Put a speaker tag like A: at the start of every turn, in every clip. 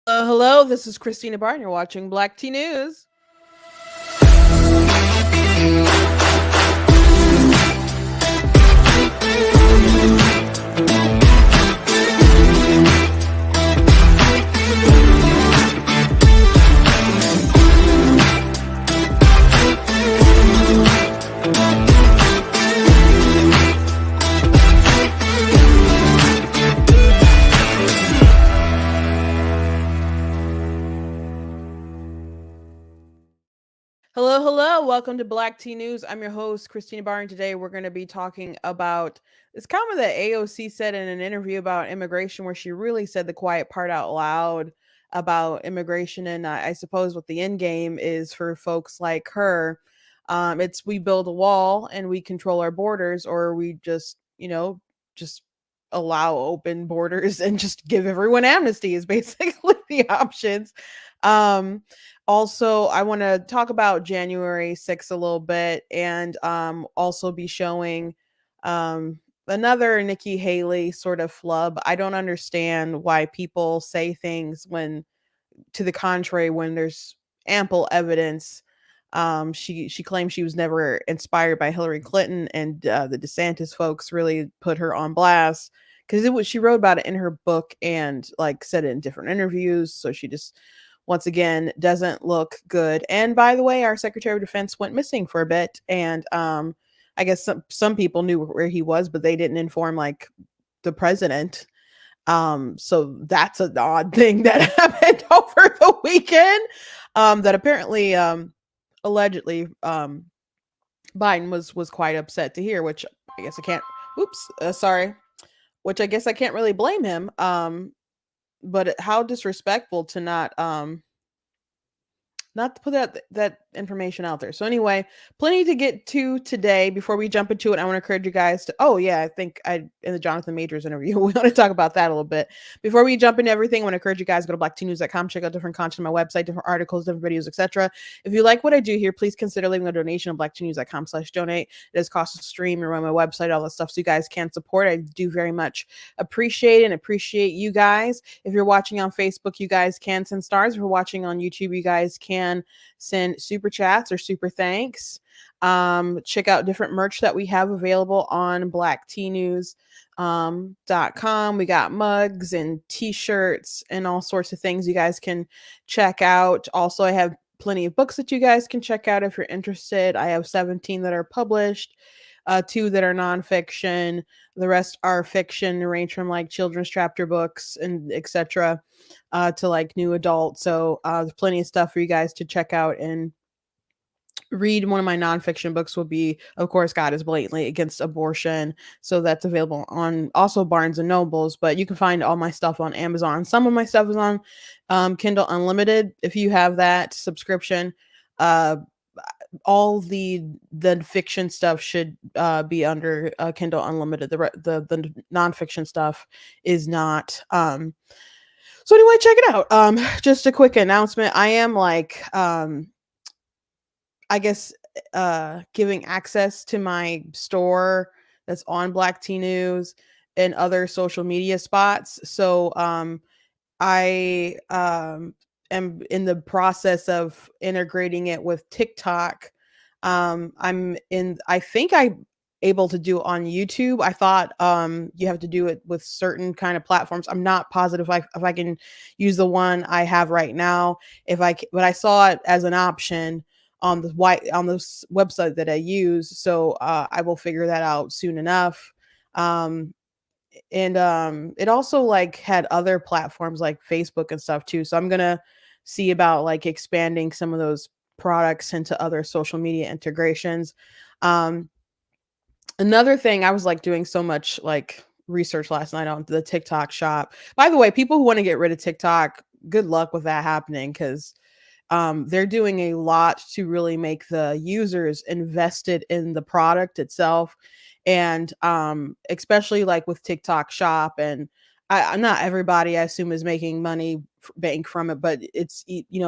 A: Hello, this is Christina Barr, and you're watching Black Tea News. Hello. Welcome to Black Tea News. I'm your host, Christina Barr, and today we're going to be talking about this comment that AOC said in an interview about immigration, where she really said the quiet part out loud about immigration. And I suppose what the end game is for folks like her. It's we build a wall and we control our borders, or we just, just allow open borders and just give everyone amnesty is basically the options. Also, I want to talk about January 6th a little bit, and also be showing another Nikki Haley sort of flub. I don't understand why people say things when to the contrary when there's ample evidence. She claims she was never inspired by Hillary Clinton, and the DeSantis folks really put her on blast because she wrote about it in her book and like said it in different interviews. So she just once again doesn't look good. And by the way, our Secretary of Defense went missing for a bit, and I guess some people knew where he was, but they didn't inform like the president. So that's an odd thing that happened over the weekend. That apparently, allegedly, Biden was quite upset to hear, which I guess I can't. Sorry. Which I guess I can't really blame him. But how disrespectful to not to put that information out there. So anyway, plenty to get to today. Before we jump into it, I want to encourage you guys to, I think in the Jonathan Majors interview, we want to talk about that a little bit. Before we jump into everything, I want to encourage you guys to go to blacktnews.com, check out different content on my website, different articles, different videos, etc. If you like what I do here, please consider leaving a donation on blacktnews.com/donate. It does cost a stream and run my website, all that stuff, so you guys can support. I do very much appreciate you guys. If you're watching on Facebook, you guys can send stars. If you're watching on YouTube, you guys can send super chats or super thanks. Check out different merch that we have available on blacktnews.com. We got mugs and t-shirts and all sorts of things you guys can check out. Also, I have plenty of books that you guys can check out if you're interested. I have 17 that are published, 2 that are nonfiction. The rest are fiction, range from like children's chapter books and etc. To like new adult. So there's plenty of stuff for you guys to check out and read. One of my nonfiction books will be, of course, God is Blatantly Against Abortion. So that's available on also Barnes and Nobles, but you can find all my stuff on Amazon. Some of my stuff is on Kindle Unlimited. If you have that subscription, all the fiction stuff should be under Kindle Unlimited. The nonfiction stuff is not. So anyway, check it out. Just a quick announcement. I am like, I guess, giving access to my store that's on Black Tea News and other social media spots. So I am in the process of integrating it with TikTok. I think I'm able to do it on YouTube. I thought you have to do it with certain kind of platforms. I'm not positive if I can use the one I have right now. But I saw it as an option on this website that I use. So I will figure that out soon enough. And it also like had other platforms like Facebook and stuff too. So I'm gonna see about like expanding some of those products into other social media integrations. Another thing, I was like doing so much like research last night on the TikTok shop. By the way, people who want to get rid of TikTok, good luck with that happening, because they're doing a lot to really make the users invested in the product itself. And especially like with TikTok Shop, and not everybody, I assume, is making money bank from it, but it's,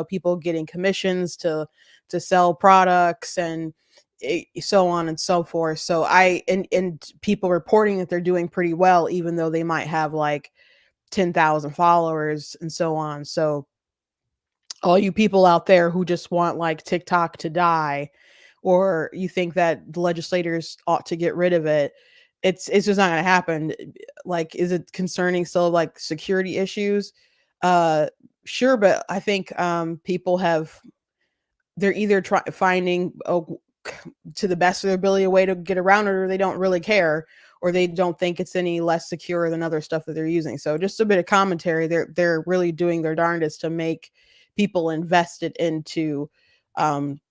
A: people getting commissions to sell products, and so on and so forth. So and people reporting that they're doing pretty well, even though they might have like 10,000 followers and so on. So all you people out there who just want like TikTok to die, or you think that the legislators ought to get rid of it, it's just not going to happen. Like, is it concerning still like security issues? Uh, sure, but I think people they're either finding to the best of their ability a way to get around it, or they don't really care, or they don't think it's any less secure than other stuff that they're using. So just a bit of commentary. They're really doing their darndest to make people invested into um,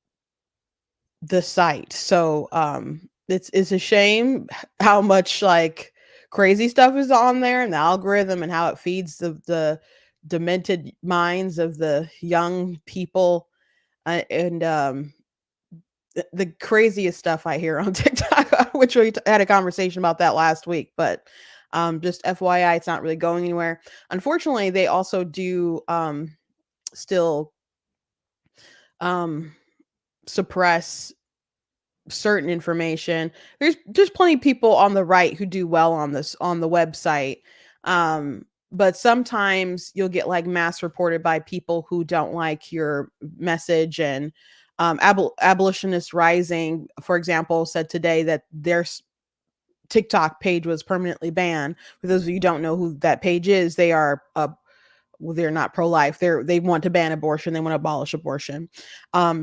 A: the site. So it's a shame how much like crazy stuff is on there, and the algorithm, and how it feeds the demented minds of the young people, and the craziest stuff I hear on TikTok, which we had a conversation about that last week. But just FYI, it's not really going anywhere. Unfortunately, they also do still um, suppress certain information. There's plenty of people on the right who do well on the website. But sometimes you'll get like mass reported by people who don't like your message. And Abolitionist Rising, for example, said today that their TikTok page was permanently banned. For those of you who don't know who that page is, they are they're not pro-life. They want to ban abortion. They want to abolish abortion.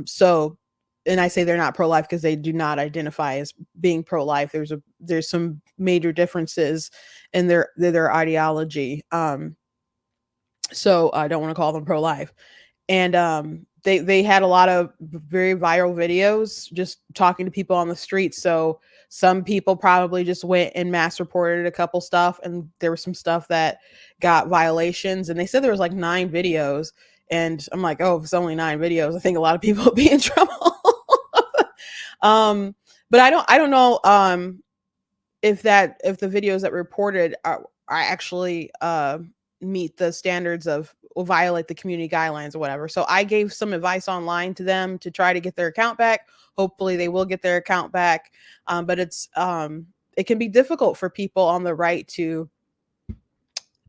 A: So, and I say they're not pro-life because they do not identify as being pro-life. There's some major differences in their ideology. So I don't want to call them pro-life. And they had a lot of very viral videos just talking to people on the street. So some people probably just went and mass reported a couple stuff, and there was some stuff that got violations, and they said there was like 9 videos. And I'm like, oh, if it's only 9 videos, I think a lot of people would be in trouble. But I don't know if the videos that reported are actually meet the standards of, or violate the community guidelines or whatever. So I gave some advice online to them to try to get their account back. Hopefully they will get their account back. But it can be difficult for people on the right to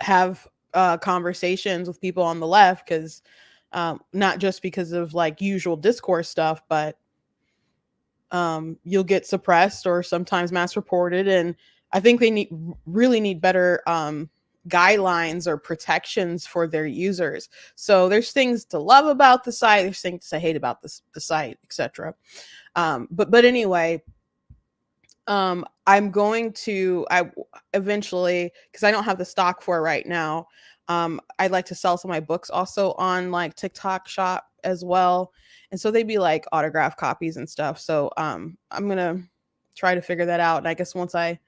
A: have conversations with people on the left, because not just because of like usual discourse stuff, but you'll get suppressed or sometimes mass reported. And I think they really need better guidelines or protections for their users. So there's things to love about the site, there's things to hate about the site, etc. But anyway, I'm going to, I eventually, because I don't have the stock for it right now, I'd like to sell some of my books also on like TikTok Shop as well. And so they'd be like autograph copies and stuff. So I'm gonna try to figure that out. And I guess once I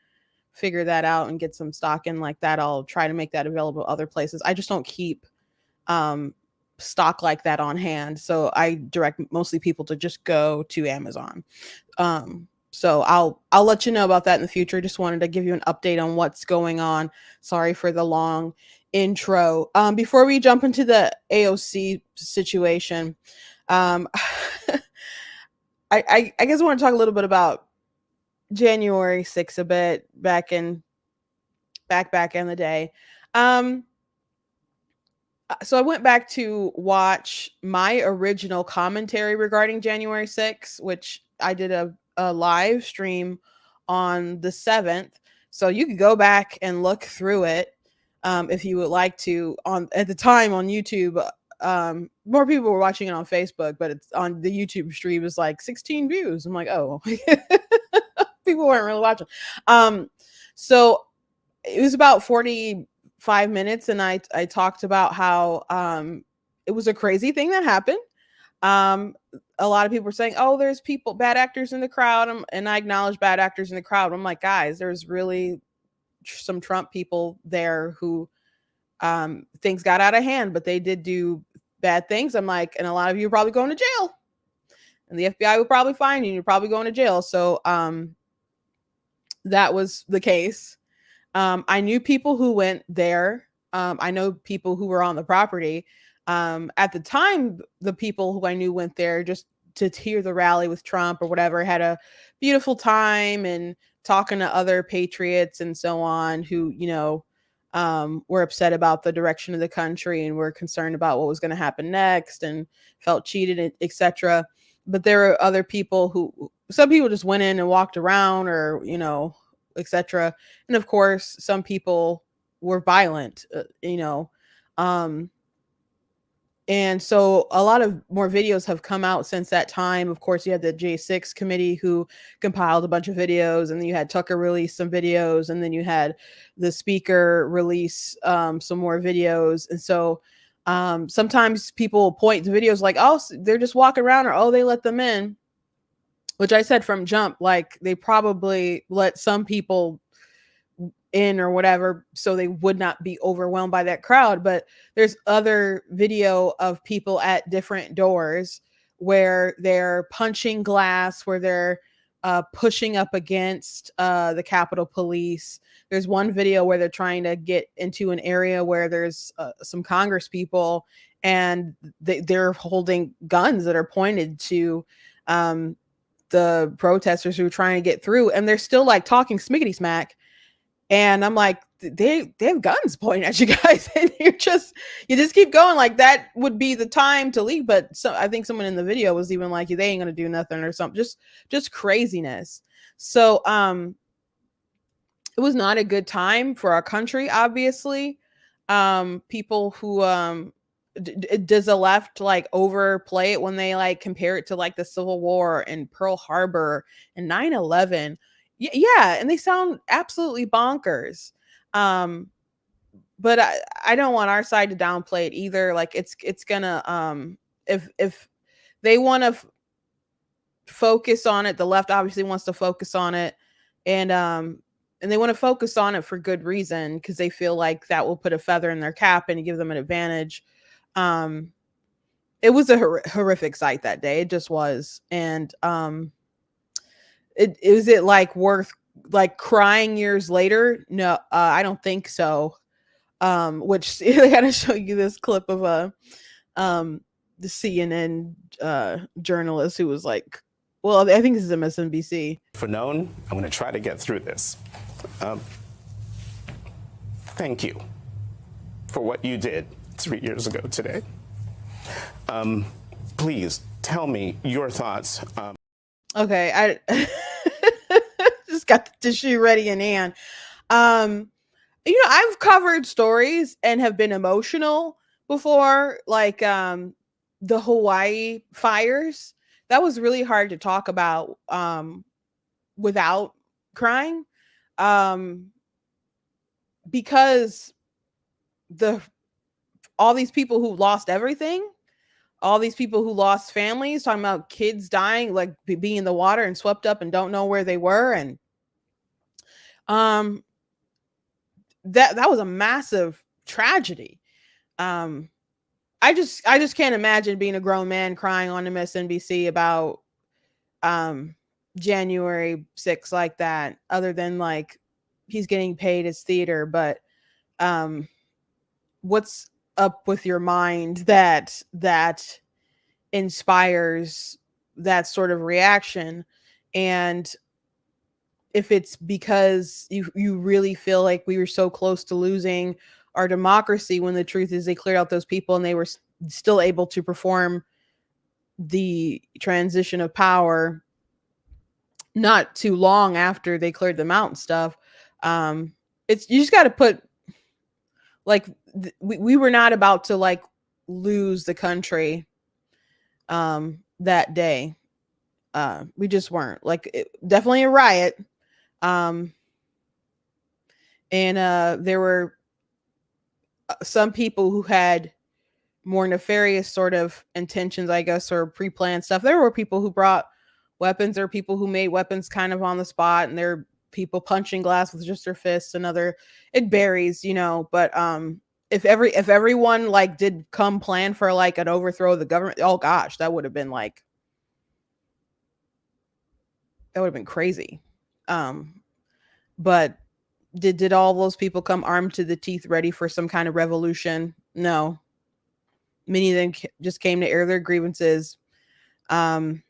A: figure that out and get some stock in like that, I'll try to make that available other places. I just don't keep stock like that on hand. So I direct mostly people to just go to Amazon. So I'll let you know about that in the future. Just wanted to give you an update on what's going on. Sorry for the long intro. Before we jump into the AOC situation, I guess I want to talk a little bit about January 6th a bit back in the day. So I went back to watch my original commentary regarding January 6th, which I did a live stream on the 7th. So you could go back and look through it if you would like to. At the time on YouTube, more people were watching it on Facebook, but it's on the YouTube stream is like 16 views. I'm like, oh, people weren't really watching. So it was about 45 minutes, and I talked about how it was a crazy thing that happened. A lot of people were saying, oh, there's bad actors in the crowd, and I acknowledge bad actors in the crowd. I'm like, guys, there's really some Trump people there who things got out of hand, but they did do bad things. I'm like, and a lot of you are probably going to jail, and the FBI will probably find you. And you're probably going to jail. So that was the case. I knew people who went there. I know people who were on the property. At the time, the people who I knew went there just to hear the rally with Trump or whatever, had a beautiful time and talking to other patriots and so on who, were upset about the direction of the country and were concerned about what was going to happen next and felt cheated, etc. But there were other people some people just went in and walked around or, etc. And of course, some people were violent, and so a lot of more videos have come out since that time. Of course, you had the J6 committee who compiled a bunch of videos, and then you had Tucker release some videos, and then you had the speaker release some more videos. And so sometimes people point to videos like, oh, they're just walking around, or oh, they let them in, which I said from jump, like they probably let some people in or whatever so they would not be overwhelmed by that crowd. But there's other video of people at different doors where they're punching glass, where they're pushing up against the Capitol Police. There's one video where they're trying to get into an area where there's some Congress people, and they're holding guns that are pointed to the protesters who are trying to get through, and they're still like talking smiggity smack. And I'm like, they have guns pointing at you guys, and you just keep going. Like that would be the time to leave. But I think someone in the video was even like, they ain't gonna do nothing or something. Just craziness. So it was not a good time for our country. Obviously, people who does the left like overplay it when they like compare it to like the Civil War and Pearl Harbor and 9/11. Yeah, and they sound absolutely bonkers. But I don't want our side to downplay it either. Like it's gonna if they want to focus on it, the left obviously wants to focus on it, and they want to focus on it for good reason, because they feel like that will put a feather in their cap and give them an advantage. It was a horrific sight that day. It just was. And is it like worth like crying years later? No, I don't think so. Which I gotta show you this clip of the CNN journalist who was like, well, I think this is MSNBC.
B: For known, I'm going to try to get through this. Thank you for what you did 3 years ago today. Please tell me your thoughts.
A: Okay, I just got the tissue ready in hand. I've covered stories and have been emotional before, like the Hawaii fires. That was really hard to talk about without crying, because all these people who lost everything, all these people who lost families, talking about kids dying, like being in the water and swept up and don't know where they were. And that was a massive tragedy. I just can't imagine being a grown man crying on MSNBC about January 6th like that, other than like he's getting paid his theater. But what's up with your mind that inspires that sort of reaction? And if it's because you really feel like we were so close to losing our democracy, when the truth is they cleared out those people and they were still able to perform the transition of power not too long after they cleared them out and stuff. It's, you just got to put like we were not about to like lose the country that day. We just weren't. Like definitely a riot. And there were some people who had more nefarious sort of intentions, I guess, or pre-planned stuff. There were people who brought weapons. There were people who made weapons kind of on the spot, and there were people punching glass with just their fists, it varies, but if everyone like did come plan for like an overthrow of the government, oh gosh, that would have been crazy. But did all those people come armed to the teeth ready for some kind of revolution? No. Many of them just came to air their grievances, and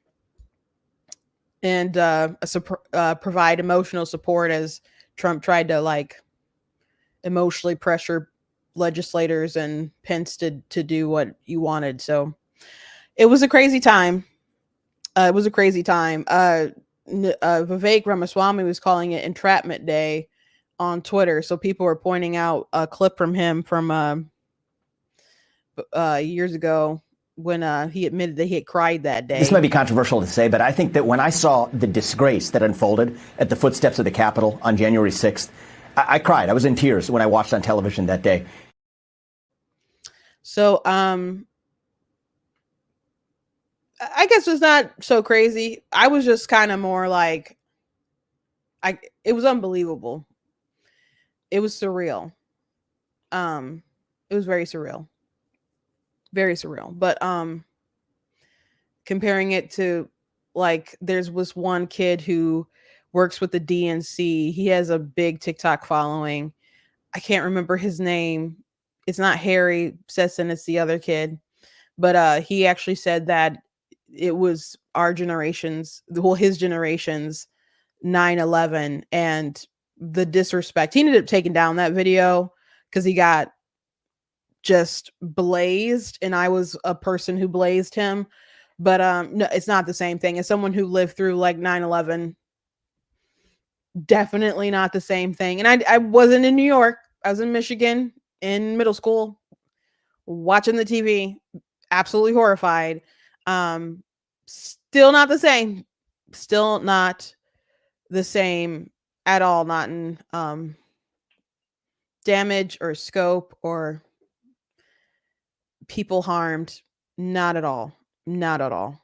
A: provide emotional support as Trump tried to like emotionally pressure legislators and Pence to do what you wanted. So it was a crazy time. Vivek Ramaswamy was calling it Entrapment Day on Twitter. So people were pointing out a clip from him from years ago when he admitted that he had cried that day.
C: This might be controversial to say, but I think that when I saw the disgrace that unfolded at the footsteps of the Capitol on January 6th, I cried. I was in tears when I watched on television that day.
A: So, I guess it's not so crazy. I was just kind of more like, it was unbelievable. It was surreal. It was very surreal. Very surreal. But, comparing it to like, was one kid who works with the DNC. He has a big TikTok following. I can't remember his name. It's not Harry Sesson, it's the other kid. But he actually said that it was his generation's 9/11 and the disrespect. He ended up taking down that video because he got just blazed, and I was a person who blazed him. But no, it's not the same thing. As someone who lived through like 9/11, definitely not the same thing. And I wasn't in New York. I was in Michigan in middle school, watching the TV, absolutely horrified. Still not the same. Still not the same at all. Not in damage or scope or people harmed. Not at all. Not at all.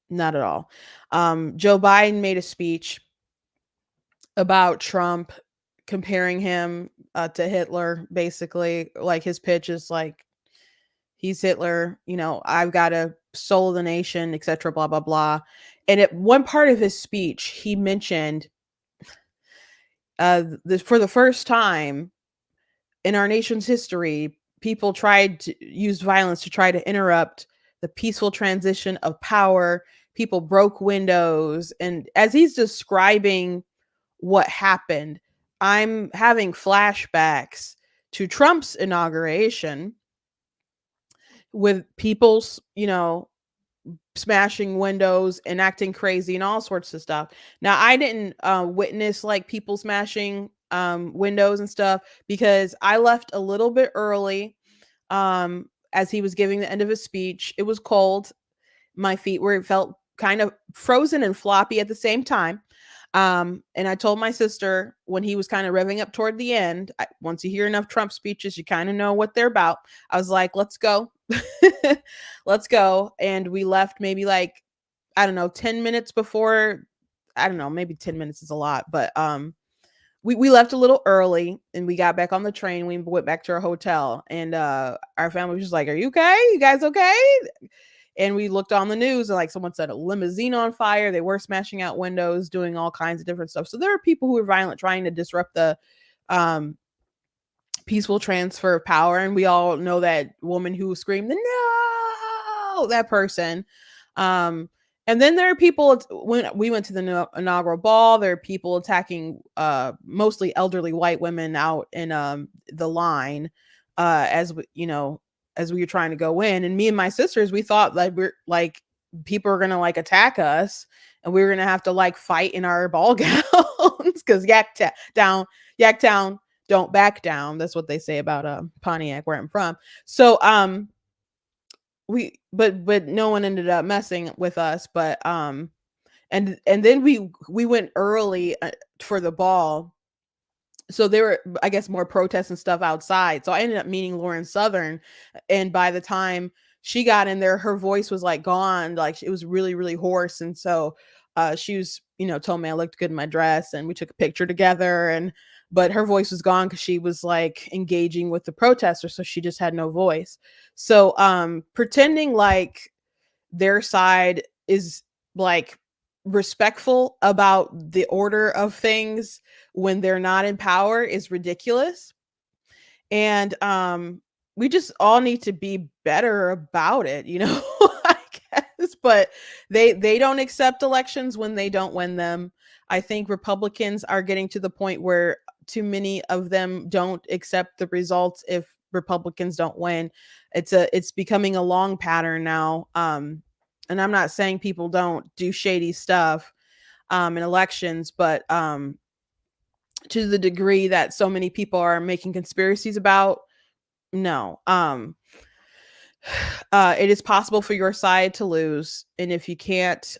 A: Not at all. Joe Biden made a speech about Trump, comparing him to Hitler. Basically, like his pitch is like, he's Hitler, I've got a soul of the nation, etc., blah, blah, blah. And at one part of his speech, he mentioned for the first time in our nation's history, people tried to use violence to try to interrupt the peaceful transition of power. People broke windows. And as he's describing what happened, I'm having flashbacks to Trump's inauguration with people's, smashing windows and acting crazy and all sorts of stuff. Now, I didn't witness like people smashing windows and stuff because I left a little bit early as he was giving the end of his speech. It was cold. My feet felt kind of frozen and floppy at the same time. And I told my sister when he was kind of revving up toward the end, once you hear enough Trump speeches, you kind of know what they're about. I was like, let's go. Let's go. And we left maybe like, 10 minutes before. Maybe 10 minutes is a lot, but we left a little early and we got back on the train. We went back to our hotel and our family was just like, are you okay? You guys okay? And we looked on the news and like someone said a limousine on fire. They were smashing out windows, doing all kinds of different stuff. So there are people who are violent, trying to disrupt the peaceful transfer of power. And we all know that woman who screamed, no, that person. And then there are people, when we went to the inaugural ball, there are people attacking mostly elderly white women out in the line as we were trying to go in. And me and my sisters, we thought that we're like, people are going to like attack us and we were going to have to like fight in our ball gowns because Yaktown, don't back down. That's what they say about Pontiac, where I'm from. So but no one ended up messing with us. But and then we went early for the ball. So there were, I guess, more protests and stuff outside. So I ended up meeting Lauren Southern. And by the time she got in there, her voice was like gone. Like it was really, really hoarse. And so She was, told me I looked good in my dress, and we took a picture together. But her voice was gone because she was like engaging with the protesters, so she just had no voice. So pretending like their side is like respectful about the order of things when they're not in power is ridiculous. And we just all need to be better about it, I guess. But they don't accept elections when they don't win them. I think Republicans are getting to the point where too many of them don't accept the results if Republicans don't win. It's becoming a long pattern now. And I'm not saying people don't do shady stuff in elections, but to the degree that so many people are making conspiracies about, no. It is possible for your side to lose, and if you can't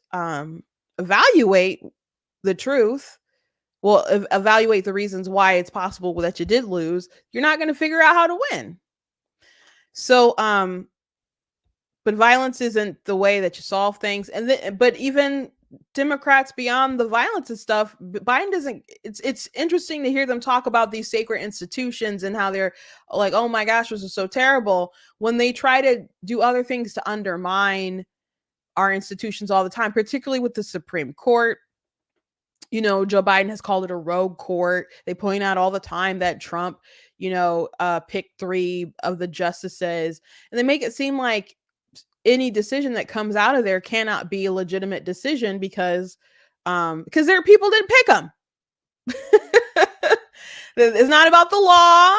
A: evaluate the truth, well, evaluate the reasons why it's possible that you did lose, you're not going to figure out how to win. So but violence isn't the way that you solve things. But even Democrats, beyond the violence and stuff, Biden doesn't. It's interesting to hear them talk about these sacred institutions and how they're like, oh my gosh, this is so terrible, when they try to do other things to undermine our institutions all the time, particularly with the Supreme Court. Joe Biden has called it a rogue court. They point out all the time that Trump, picked 3 of the justices, and they make it seem like any decision that comes out of there cannot be a legitimate decision because there are people that pick them. It's not about the law.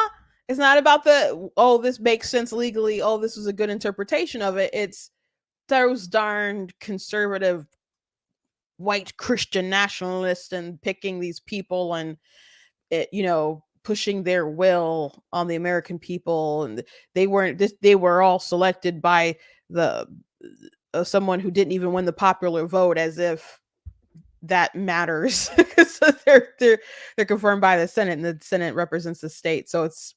A: It's not about this makes sense legally. Oh, this was a good interpretation of it. It's those darned conservative white Christian nationalists and picking these people and pushing their will on the American people. And they were all selected by the someone who didn't even win the popular vote, as if that matters. So they're confirmed by the Senate, and the Senate represents the state. So it's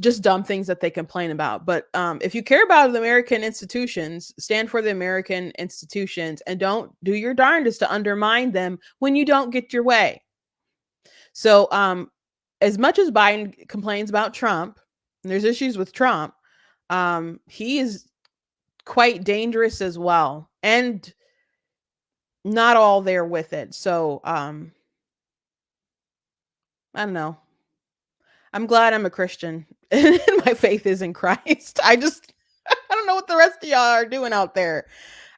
A: just dumb things that they complain about. But if you care about the American institutions, stand for the American institutions and don't do your darndest to undermine them when you don't get your way. So as much as Biden complains about Trump, and there's issues with Trump, he is quite dangerous as well, and not all there with it. So I don't know. I'm glad I'm a Christian and my faith is in Christ. I don't know what the rest of y'all are doing out there.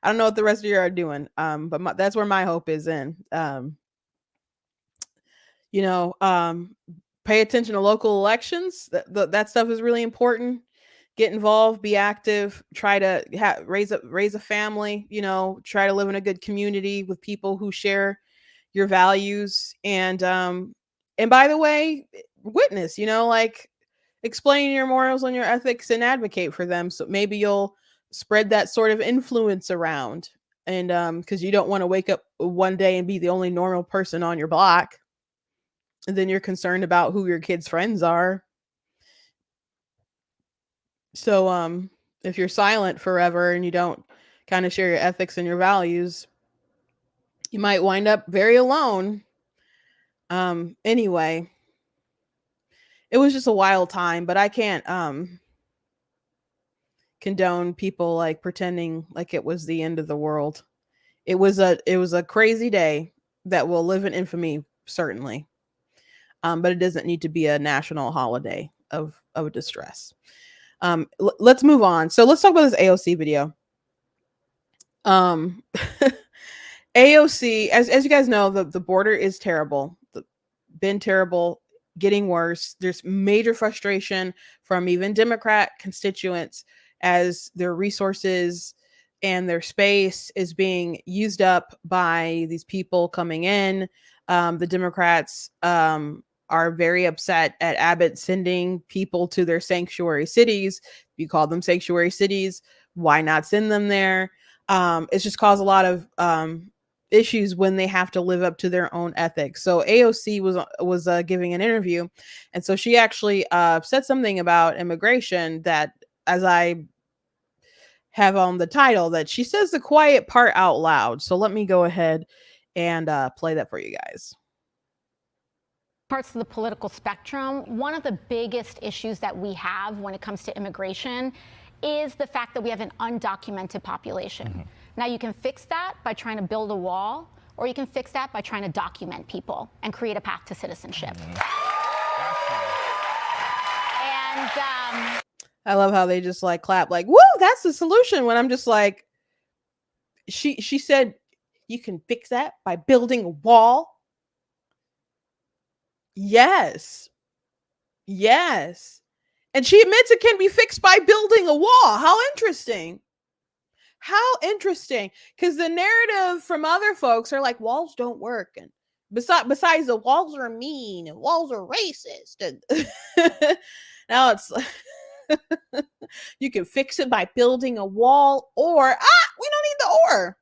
A: I don't know what the rest of you are doing. But that's where my hope is in. Pay attention to local elections. That stuff is really important. Get involved, be active, try to raise a family, try to live in a good community with people who share your values. And by the way, witness, like explain your morals and your ethics and advocate for them. So maybe you'll spread that sort of influence around. And because you don't want to wake up one day and be the only normal person on your block. And then you're concerned about who your kids' friends are. So if you're silent forever and you don't kind of share your ethics and your values, you might wind up very alone. Anyway, it was just a wild time, but I can't condone people like pretending like it was the end of the world. It was a crazy day that will live in infamy, certainly. But it doesn't need to be a national holiday of distress. Let's move on. So let's talk about this AOC video. AOC, as you guys know, the border is terrible. Been terrible, getting worse. There's major frustration from even Democrat constituents as their resources and their space is being used up by these people coming in. The Democrats are very upset at Abbott sending people to their sanctuary cities. If you call them sanctuary cities, why not send them there? It's just caused a lot of issues when they have to live up to their own ethics. So AOC was giving an interview, and so she actually said something about immigration that, as I have on the title that she says the quiet part out loud. So let me go ahead and play that for you guys.
D: Parts of the political spectrum, one of the biggest issues that we have when it comes to immigration is the fact that we have an undocumented population. Now, you can fix that by trying to build a wall, or you can fix that by trying to document people and create a path to citizenship. And
A: I love how they just like clap like, woo, that's the solution, when I'm just like, she said you can fix that by building a wall. Yes. Yes. And she admits it can be fixed by building a wall. How interesting. How interesting. Because the narrative from other folks are like, walls don't work. And besides the walls are mean and walls are racist. And now it's you can fix it by building a wall, or we don't need the or.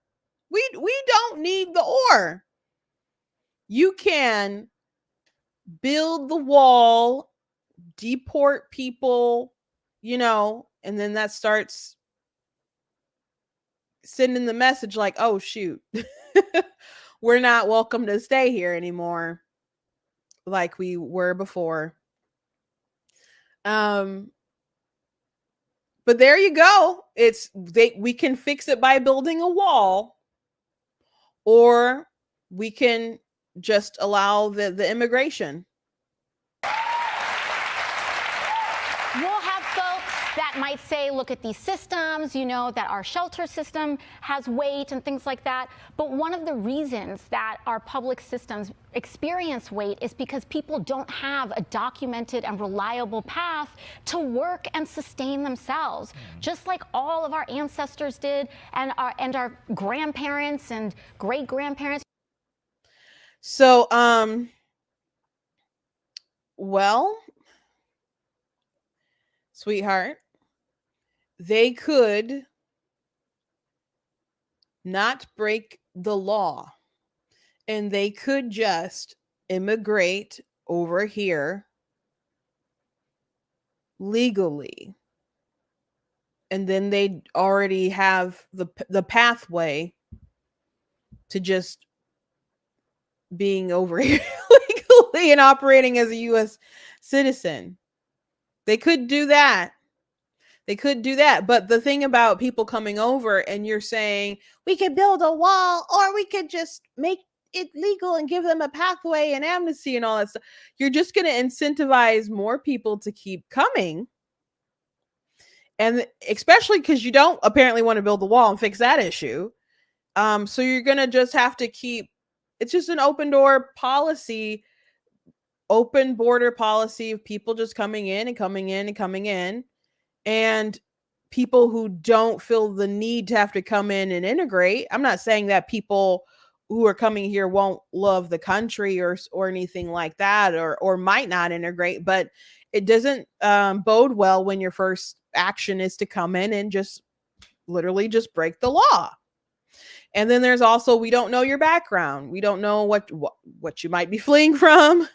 A: We don't need the or. You can build the wall, deport people, and then that starts sending the message like, oh shoot, we're not welcome to stay here anymore like we were before. But there you go. We can fix it by building a wall, or we can just allow the immigration.
D: we'll have folks that might say, look at these systems, that our shelter system has weight and things like that. But one of the reasons that our public systems experience weight is because people don't have a documented and reliable path to work and sustain themselves, just like all of our ancestors did, and our grandparents and great-grandparents.
A: So, well, sweetheart, they could not break the law, and they could just immigrate over here legally. And then they'd already have the pathway to just being over here legally and operating as a U.S. citizen. They could do that. They could do that. But the thing about people coming over and you're saying we could build a wall, or we could just make it legal and give them a pathway and amnesty and all that stuff, you're just going to incentivize more people to keep coming. And especially because you don't apparently want to build the wall and fix that issue. So you're going to just have to keep, it's just an open door policy, open border policy of people just coming in and coming in and coming in. And people who don't feel the need to have to come in and integrate. I'm not saying that people who are coming here won't love the country or anything like that, or might not integrate, but it doesn't bode well when your first action is to come in and just literally just break the law. And then there's also, we don't know your background. We don't know what you might be fleeing from.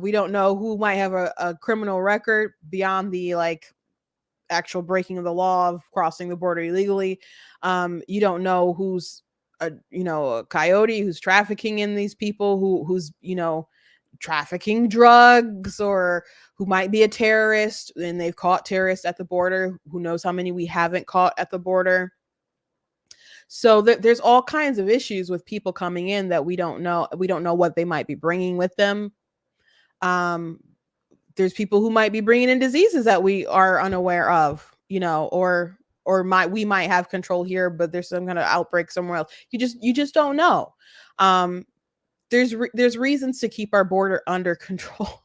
A: We don't know who might have a criminal record beyond the actual breaking of the law of crossing the border illegally. You don't know who's a coyote who's trafficking in these people, who's trafficking drugs, or who might be a terrorist, and they've caught terrorists at the border. Who knows how many we haven't caught at the border. So there's all kinds of issues with people coming in that we don't know. We don't know what they might be bringing with them. There's people who might be bringing in diseases that we are unaware of, or we might have control here, but there's some kind of outbreak somewhere else. You just don't know. There's reasons to keep our border under control.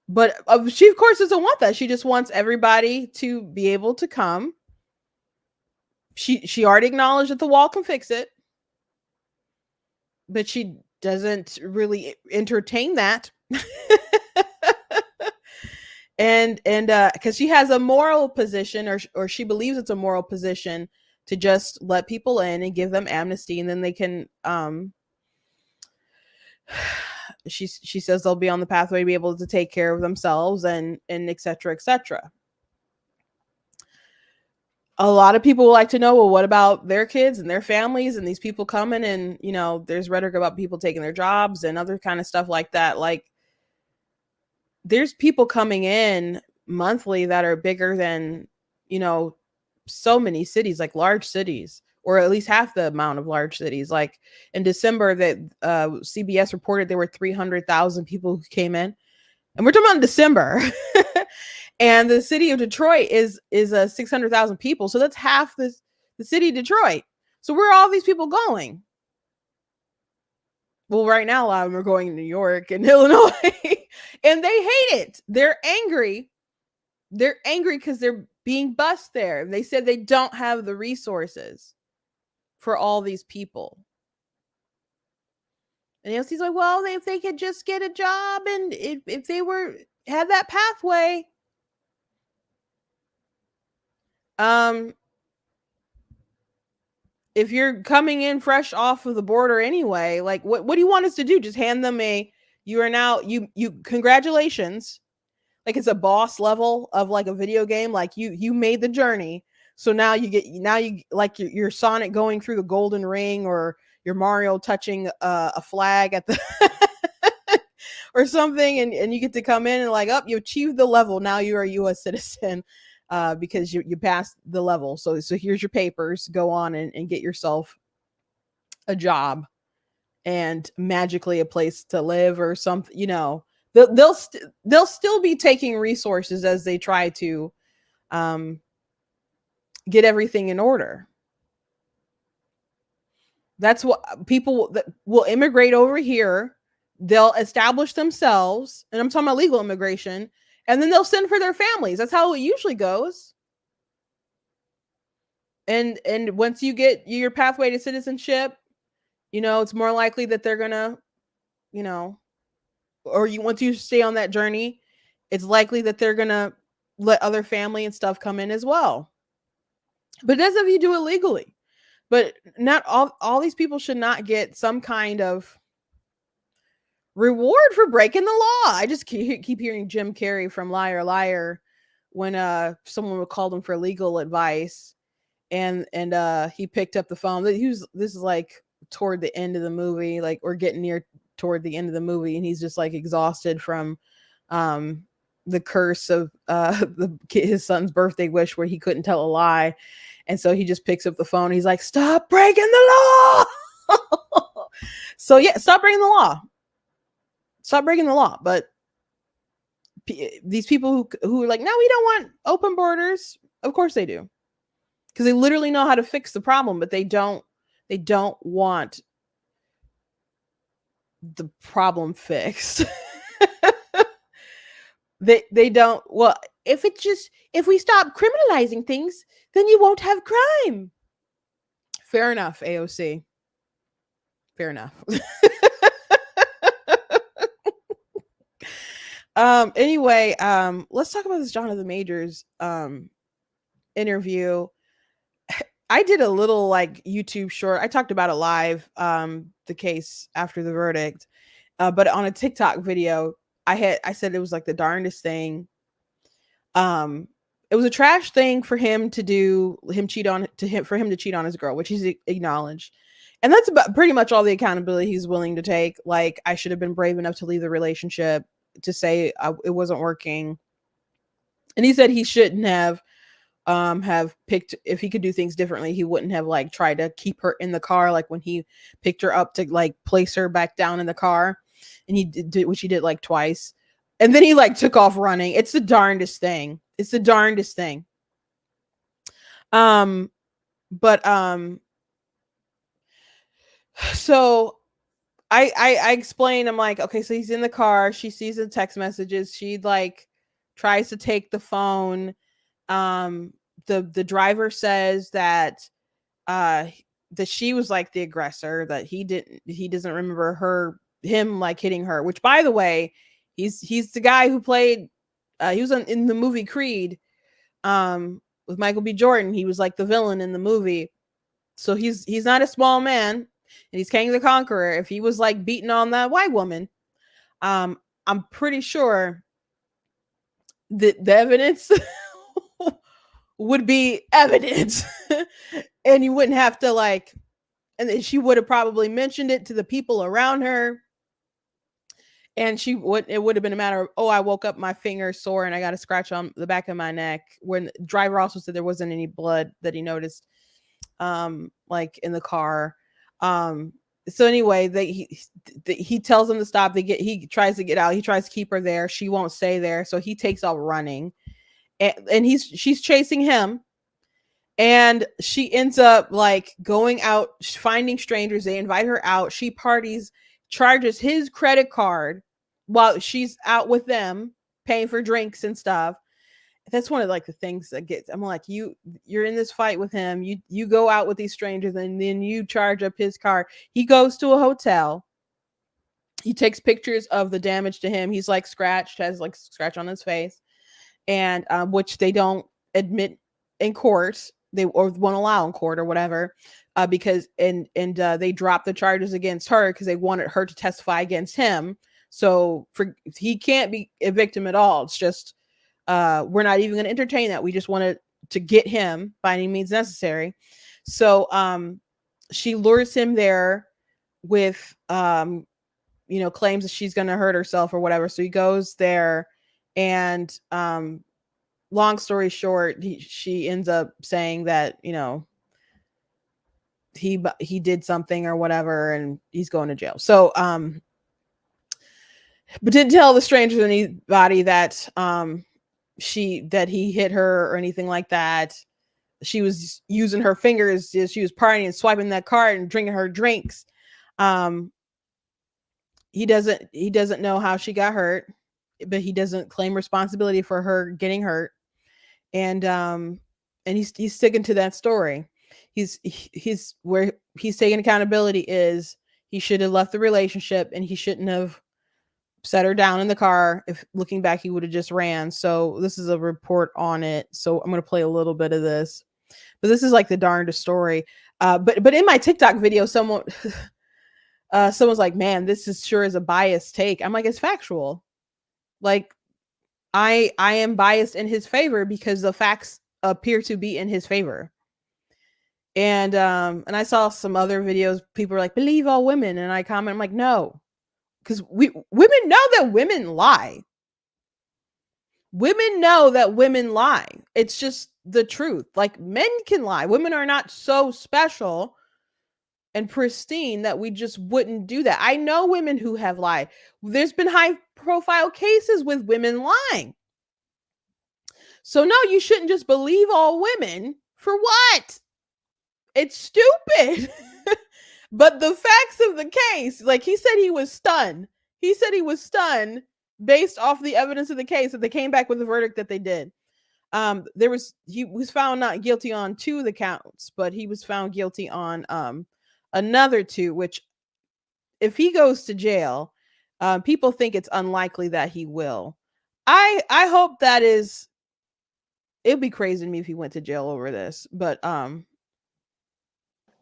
A: But she, of course, doesn't want that. She just wants everybody to be able to come. She already acknowledged that the wall can fix it, but she doesn't really entertain that. and because she has a moral position, or she believes it's a moral position to just let people in and give them amnesty, and then they can she says they'll be on the pathway to be able to take care of themselves and et cetera, et cetera. a lot of people like to know, well, what about their kids and their families and these people coming, and there's rhetoric about people taking their jobs and other kind of stuff like that. Like, there's people coming in monthly that are bigger than, so many cities, like large cities, or at least half the amount of large cities. Like in December, that CBS reported there were 300,000 people who came in, and we're talking about December. And the city of Detroit is 600,000 people, so that's half the city of Detroit. So where are all these people going? Well, right now a lot of them are going to New York and Illinois, and they hate it. They're angry. They're angry because they're being bused there. They said they don't have the resources for all these people. And AOC's like, well, if they could just get a job, and if they had that pathway. If you're coming in fresh off of the border anyway, like what do you want us to do? Just hand them you congratulations. Like it's a boss level of like a video game. Like you made the journey. So now you like your Sonic going through the golden ring, or your Mario touching a flag at the or something, and you get to come in and like, you achieved the level. Now you are a U.S. citizen. Because you passed the level. So here's your papers. Go on and get yourself a job and magically a place to live or something. They'll still be taking resources as they try to get everything in order. That's what people that will immigrate over here. They'll establish themselves, and I'm talking about legal immigration. And then they'll send for their families. That's how it usually goes. And once you get your pathway to citizenship, it's more likely that they're gonna, once you stay on that journey, it's likely that they're gonna let other family and stuff come in as well. But that's if you do it legally. But not all these people should not get some kind of reward for breaking the law. I just keep hearing Jim Carrey from Liar Liar when someone would call him for legal advice, and he picked up the phone. This is like toward the end of the movie, like we're getting near toward the end of the movie, and he's just like exhausted from the curse of his son's birthday wish where he couldn't tell a lie, and so he just picks up the phone. He's like, "Stop breaking the law!" So yeah, stop breaking the law. Stop breaking the law. But these people who are like, no, we don't want open borders. Of course they do, because they literally know how to fix the problem, but they don't want the problem fixed. They don't. Well, if we stop criminalizing things, then you won't have crime. Fair enough, AOC. Fair enough. Anyway, let's talk about this Jonathan Majors interview. I did a little like YouTube short. I talked about it live, the case after the verdict. But on a TikTok video, I said it was like the darndest thing. It was a trash thing for him to do, for him to cheat on his girl, which he's acknowledged. And that's about pretty much all the accountability he's willing to take. Like, I should have been brave enough to leave the relationship, to say it wasn't working. And he said he shouldn't have picked, if he could do things differently, he wouldn't have like tried to keep her in the car, like when he picked her up to like place her back down in the car, and he did, which he did like twice, and then he like took off running. It's the darndest thing. It's the darndest thing. So I explained, I'm like, okay, so he's in the car. She sees the text messages. She like tries to take the phone. The driver says that she was like the aggressor, that he doesn't remember him like hitting her, which, by the way, he's the guy who played, he was in the movie Creed, with Michael B. Jordan. He was like the villain in the movie. So he's not a small man, and he's King the Conqueror. If he was like beating on that white woman, I'm pretty sure the evidence would be evidence. And you wouldn't have to like, and then she would have probably mentioned it to the people around her. And it would have been a matter of, oh, I woke up, my finger sore and I got a scratch on the back of my neck. When the driver also said there wasn't any blood that he noticed, like in the car. So anyway, he tells them to stop. He tries to get out. He tries to keep her there. She won't stay there. So he takes off running, and she's chasing him. And she ends up like going out, finding strangers. They invite her out. She parties, charges his credit card while she's out with them, paying for drinks and stuff. That's one of like the things that gets, I'm like, you're in this fight with him. You go out with these strangers and then you charge up his car. He goes to a hotel. He takes pictures of the damage to him. He's like scratched, has like scratch on his face, and which they don't admit in court. They or won't allow in court or whatever, because they dropped the charges against her because they wanted her to testify against him. So he can't be a victim at all. It's just we're not even going to entertain that. We just wanted to get him by any means necessary. So she lures him there with claims that she's going to hurt herself or whatever. So he goes there, and long story short, she ends up saying that he did something or whatever, and he's going to jail. So but didn't tell the strangers or anybody that that he hit her or anything like that. She was using her fingers. She was partying and swiping that card and drinking her drinks. He doesn't know how she got hurt, but he doesn't claim responsibility for her getting hurt. And he's sticking to that story. He's where he's taking accountability is he should have left the relationship, and he shouldn't have set her down in the car. If looking back, he would have just ran. So this is a report on it. So I'm going to play a little bit of this, but this is like the darndest story. But in my TikTok video, someone's like, man, this is sure is a biased take. I'm like, it's factual. Like I am biased in his favor because the facts appear to be in his favor. And I saw some other videos. People are like, believe all women. And I comment, I'm like, no. Because women know that women lie. Women know that women lie. It's just the truth. Like men can lie. Women are not so special and pristine that we just wouldn't do that. I know women who have lied. There's been high profile cases with women lying. So no, you shouldn't just believe all women. For what? It's stupid. But the facts of the case, like he said he was stunned. He said he was stunned based off the evidence of the case that they came back with the verdict that they did. He was found not guilty on 2 of the counts, but he was found guilty on another 2, which if he goes to jail, people think it's unlikely that he will. I hope that is, it'd be crazy to me if he went to jail over this, but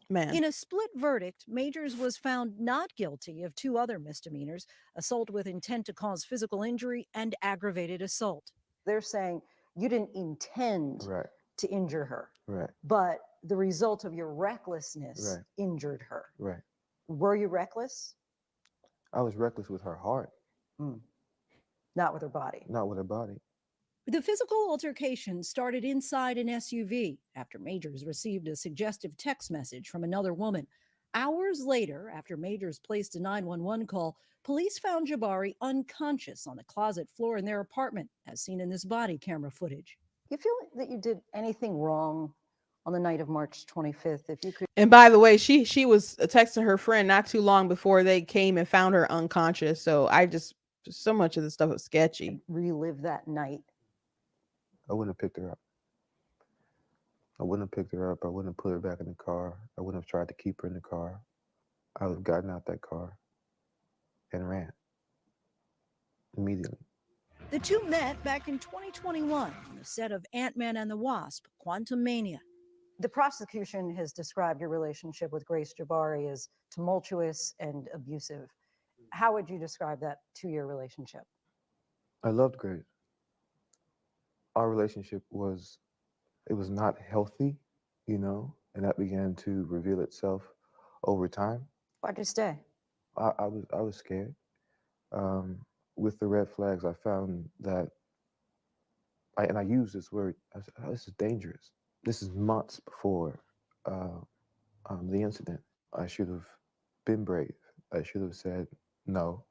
A: man.
E: In a split verdict, Majors was found not guilty of 2 other misdemeanors, assault with intent to cause physical injury and aggravated assault.
F: They're saying you didn't intend to injure her, but the result of your recklessness injured her. Were you reckless?
G: I was reckless with her heart.
F: Not with her body.
G: Not with her body.
E: The physical altercation started inside an SUV after Majors received a suggestive text message from another woman. Hours later, after Majors placed a 911 call, police found Jabari unconscious on the closet floor in their apartment, as seen in this body camera footage.
F: You feel that you did anything wrong on the night of March 25th? If you could.
A: And by the way, she was texting her friend not too long before they came and found her unconscious. So so much of the stuff was sketchy.
F: Relive that night.
G: I wouldn't have picked her up. I wouldn't have picked her up. I wouldn't have put her back in the car. I wouldn't have tried to keep her in the car. I would have gotten out that car and ran immediately.
E: The 2 met back in 2021 on the set of Ant-Man and the Wasp: Quantumania.
F: The prosecution has described your relationship with Grace Jabari as tumultuous and abusive. How would you describe that 2-year relationship?
G: I loved Grace. Our relationship was it was not healthy, you know, and that began to reveal itself over time.
F: Why'd you stay?
G: I was scared. With the red flags, I found that, and I use this word, I said, oh, this is dangerous. This is months before the incident. I should have been brave. I should have said, no,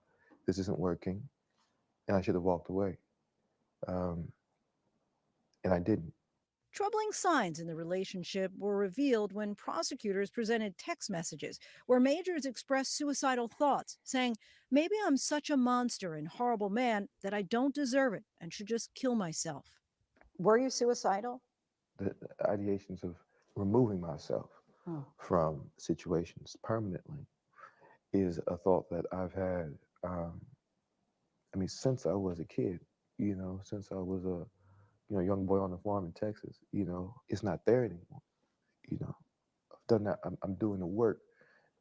G: this isn't working. And I should have walked away. And I didn't.
E: Troubling signs in the relationship were revealed when prosecutors presented text messages where Majors expressed suicidal thoughts, saying, maybe I'm such a monster and horrible man that I don't deserve it and should just kill myself.
F: Were you suicidal?
G: The ideations of removing myself from situations permanently is a thought that I've had, I mean, since I was a kid, you know, since I was a young boy on the farm in Texas, you know, it's not there anymore. You know, I've done that. I'm doing the work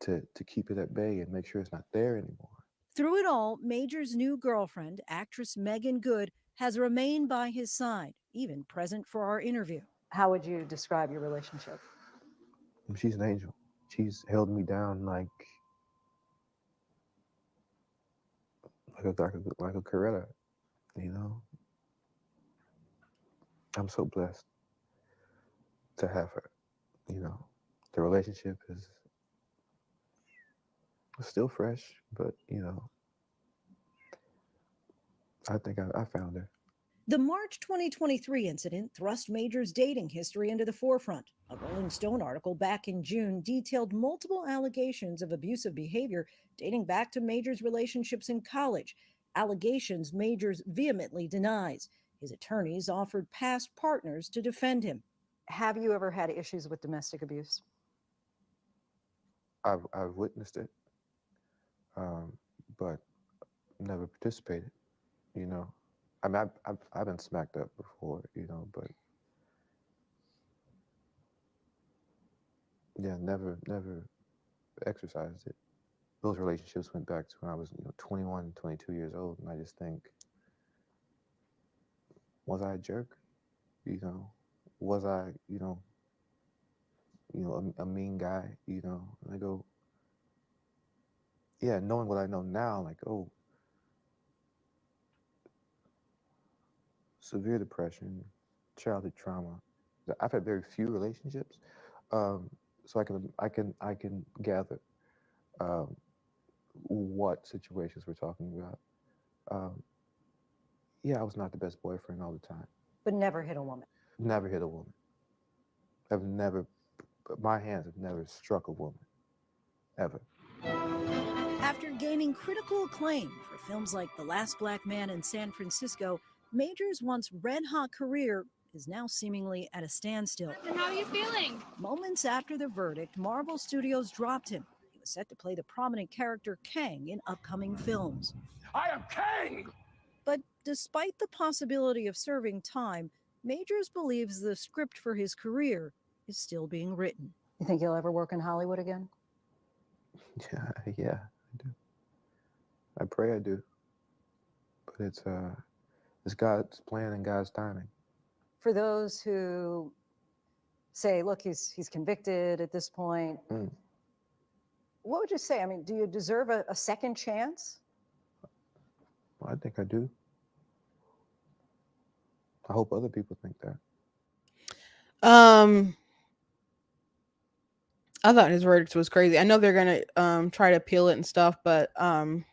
G: to keep it at bay and make sure it's not there anymore.
E: Through it all, Major's new girlfriend, actress Megan Good, has remained by his side, even present for our interview.
F: How would you describe your relationship?
G: She's an angel. She's held me down like a Coretta, you know. I'm so blessed to have her. You know, the relationship is still fresh, but you know, I think I found her.
E: The March 2023 incident thrust Major's dating history into the forefront. A Rolling Stone article back in June detailed multiple allegations of abusive behavior dating back to Major's relationships in college, allegations Majors vehemently denies. His attorneys offered past partners to defend him.
F: Have you ever had issues with domestic abuse?
G: I've witnessed it, but never participated. You know, I mean, I've been smacked up before, you know, but yeah, never exercised it. Those relationships went back to when I was 21, 22 years old, and I just think, was I a jerk? You know, was I a mean guy? You know, and I go, yeah, knowing what I know now, like, oh, severe depression, childhood trauma. I've had very few relationships, so I can gather what situations we're talking about. Yeah, I was not the best boyfriend all the time.
F: But never hit a woman?
G: Never hit a woman. My hands have never struck a woman, ever.
E: After gaining critical acclaim for films like The Last Black Man in San Francisco, Major's once red-hot career is now seemingly at a standstill.
H: And how are you feeling?
E: Moments after the verdict, Marvel Studios dropped him. He was set to play the prominent character Kang in upcoming films.
B: I am Kang!
E: But despite the possibility of serving time, Majors believes the script for his career is still being written.
F: You think you'll ever work in Hollywood again?
G: Yeah, I do. I pray I do. But it's God's plan and God's timing.
F: For those who say, look, he's convicted at this point, what would you say? I mean, do you deserve a second chance?
G: Well, I think I do. I hope other people think that.
A: I thought his verdict was crazy. I know they're gonna try to appeal it and stuff, but I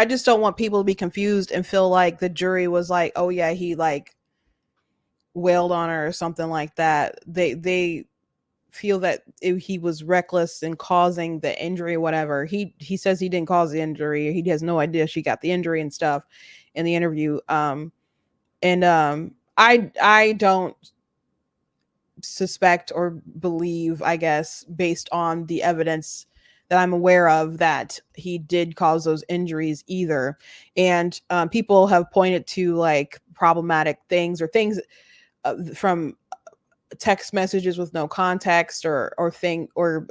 A: just don't want people to be confused and feel like the jury was like, oh yeah, he like wailed on her or something like that. They feel that he was reckless in causing the injury or whatever. He says he didn't cause the injury. He has no idea she got the injury and stuff in the interview. I don't suspect or believe, I guess, based on the evidence that I'm aware of, that he did cause those injuries either. And people have pointed to like problematic things or things from text messages with no context or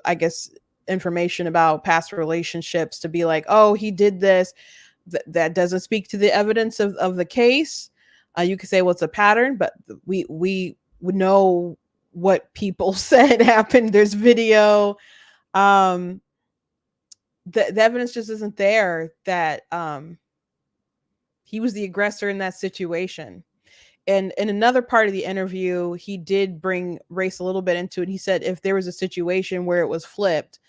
A: I guess information about past relationships to be like, oh, he did this. that doesn't speak to the evidence of the case. You could say, well, it's a pattern, but we would know what people said happened. There's video. The evidence just isn't there that he was the aggressor in that situation. And in another part of the interview, he did bring race a little bit into it. He said if there was a situation where it was flipped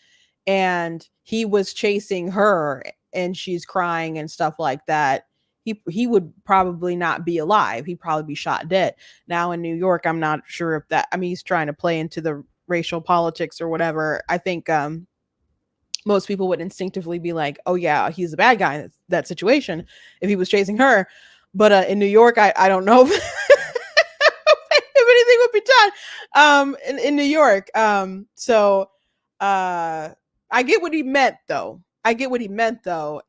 A: and he was chasing her and she's crying and stuff like that, he would probably not be alive. He'd probably be shot dead. Now in New York, I'm not sure if that, I mean, he's trying to play into the racial politics or whatever. I think most people would instinctively be like, oh yeah, he's a bad guy in that situation if he was chasing her. But in New York, I don't know if, if anything would be done in New York. So I get what he meant though.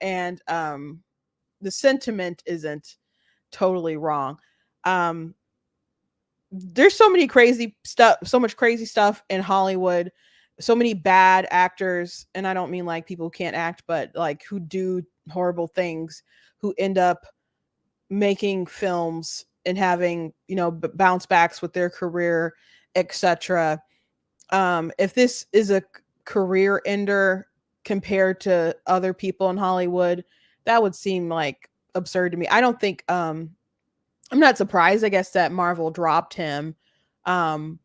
A: And the sentiment isn't totally wrong. There's so much crazy stuff in Hollywood, so many bad actors, and I don't mean like people who can't act, but like who do horrible things, who end up making films and having, bounce backs with their career, etc. If this is a career ender compared to other people in Hollywood, that would seem like absurd to me. I don't think I'm not surprised, I guess, that Marvel dropped him. But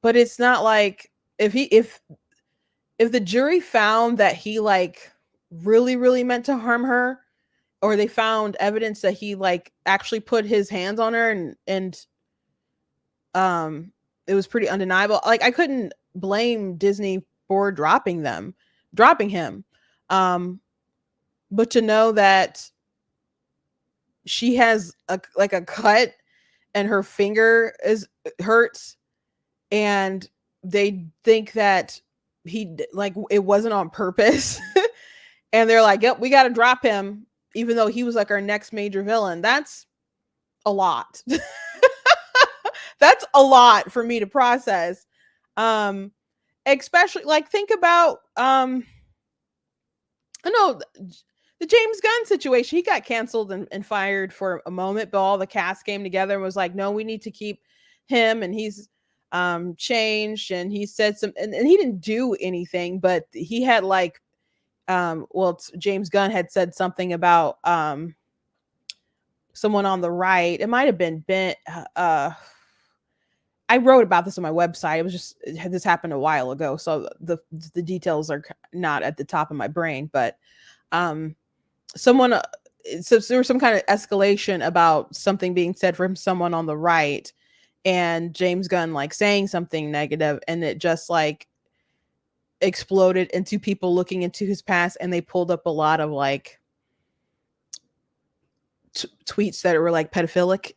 A: it's not like if the jury found that he like really, really meant to harm her, or they found evidence that he like actually put his hands on her and it was pretty undeniable. Like I couldn't blame Disney for dropping him. But to know that she has a cut and her finger hurts, and they think that he like it wasn't on purpose, and they're like, yep, we got to drop him, even though he was like our next major villain. That's a lot. That's a lot for me to process. Especially like think about I know the James Gunn situation. He got canceled and fired for a moment, but all the cast came together and was like, no, we need to keep him, and he's changed, and he said and he didn't do anything, but he had like James Gunn had said something about someone on the right. It might have been Ben. I wrote about this on my website. It was just this happened a while ago, so the details are not at the top of my brain. But someone, so there was some kind of escalation about something being said from someone on the right, and James Gunn like saying something negative, and it just like exploded into people looking into his past, and they pulled up a lot of like tweets that were like pedophilic.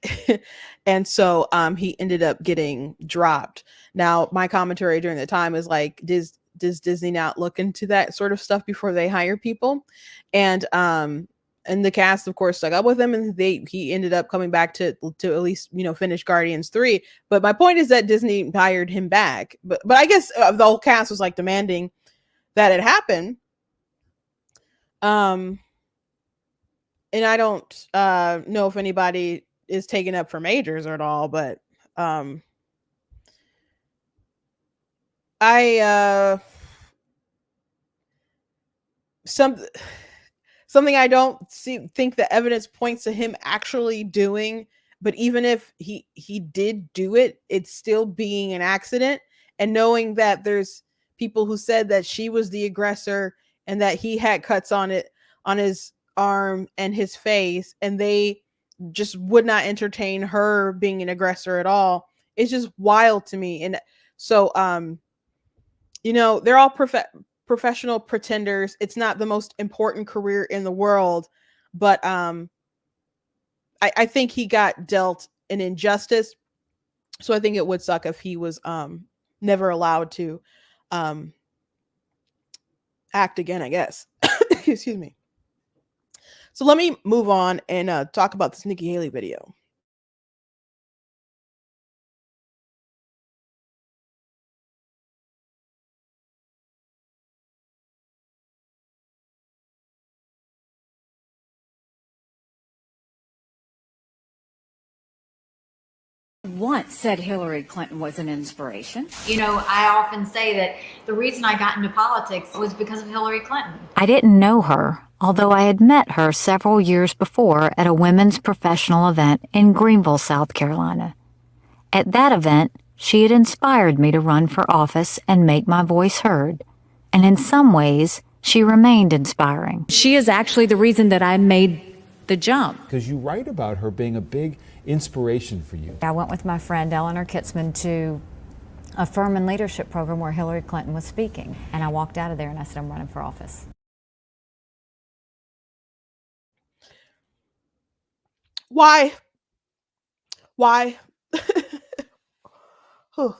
A: And so he ended up getting dropped. Now my commentary during the time is like, does Disney not look into that sort of stuff before they hire people? And the cast of course stuck up with him, and he ended up coming back to at least finish Guardians 3. But my point is that Disney hired him back, but I guess the whole cast was like demanding that it happen. And I don't know if anybody is taking up for majors or at all, but something I don't think the evidence points to him actually doing. But even if he did do it, it's still being an accident. And knowing that there's people who said that she was the aggressor and that he had cuts on his arm and his face, and they just would not entertain her being an aggressor at all. It's just wild to me. And so they're all professional pretenders. It's not the most important career in the world, but I think he got dealt an injustice. So I think it would suck if he was never allowed to act again, I guess. Excuse me. So let me move on and talk about this Nikki Haley video.
H: once said Hillary Clinton was an inspiration.
I: You know, I often say that the reason I got into politics was because of Hillary Clinton.
J: I didn't know her, although I had met her several years before at a women's professional event in Greenville, South Carolina. At that event, she had inspired me to run for office and make my voice heard, and in some ways, she remained inspiring.
H: She is actually the reason that I made the jump.
K: Because you write about her being a big inspiration for you.
H: I went with my friend Eleanor Kitzman to a firm and leadership program where Hillary Clinton was speaking, and I walked out of there and I said, I'm running for office.
A: Why? Oh,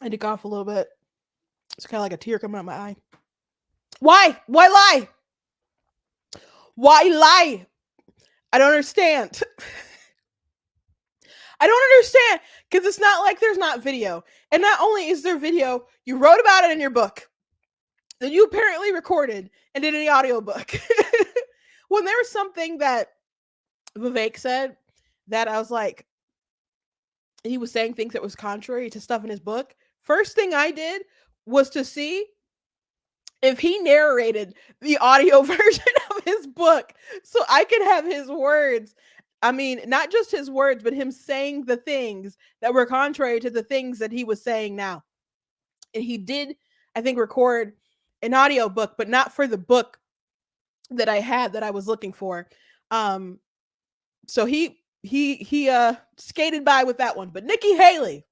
A: I had to cough a little bit. It's kind of like a tear coming out my eye. Why lie? Why lie? I don't understand. I don't understand, because it's not like there's not video. And not only is there video, you wrote about it in your book that you apparently recorded and did in the audiobook. When there was something that Vivek said that I was like, he was saying things that was contrary to stuff in his book. First thing I did was to see if he narrated the audio version of his book so I could have his words. I mean, not just his words, but him saying the things that were contrary to the things that he was saying now. And he did, I think, record an audio book, but not for the book that I had that I was looking for. So he skated by with that one. But Nikki Haley,